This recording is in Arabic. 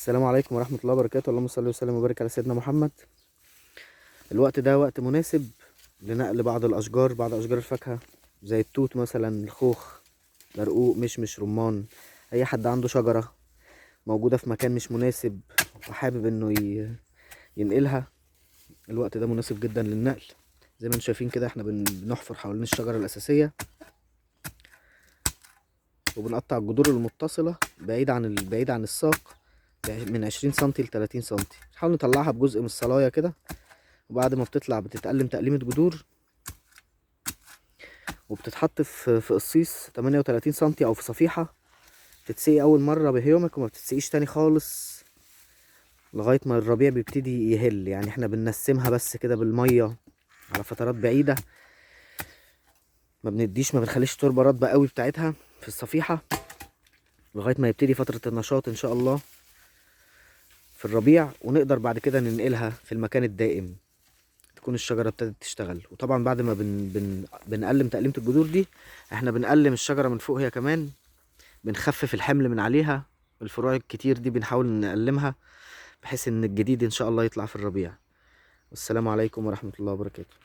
السلام عليكم ورحمة الله وبركاته. اللهم صل وسلم وبارك على سيدنا محمد. الوقت ده وقت مناسب لنقل بعض أشجار الفاكهة زي التوت مثلا، الخوخ، برقوق، مشمش، رمان. أي حد عنده شجرة موجودة في مكان مش مناسب وحابب إنه ينقلها، الوقت ده مناسب جدا للنقل. زي ما انتم شايفين كده احنا بنحفر حوالين الشجرة الأساسية وبنقطع الجذور المتصلة بعيد عن الساق من 20 سنتي ل30 سنتي. نحاول نطلعها بجزء من الصلاية كده، وبعد ما بتطلع بتتقلم تقليمة جذور وبتتحط في قصيص 38 سنتي او في صفيحة. تتسقي اول مرة بهيومك وما بتتسقيش تاني خالص لغاية ما الربيع بيبتدي يهل. يعني احنا بننسمها بس كده بالمية على فترات بعيدة، ما بنخليش التربة رطبة قوي بتاعتها في الصفيحة لغاية ما يبتدي فترة النشاط ان شاء الله في الربيع، ونقدر بعد كده ننقلها في المكان الدائم تكون الشجرة ابتدت تشتغل. وطبعا بعد ما بنقلم تقليمة الجذور دي، احنا بنقلم الشجرة من فوق هي كمان، بنخفف الحمل من عليها. الفروع الكتير دي بنحاول نقلمها بحيث ان الجديد ان شاء الله يطلع في الربيع. والسلام عليكم ورحمة الله وبركاته.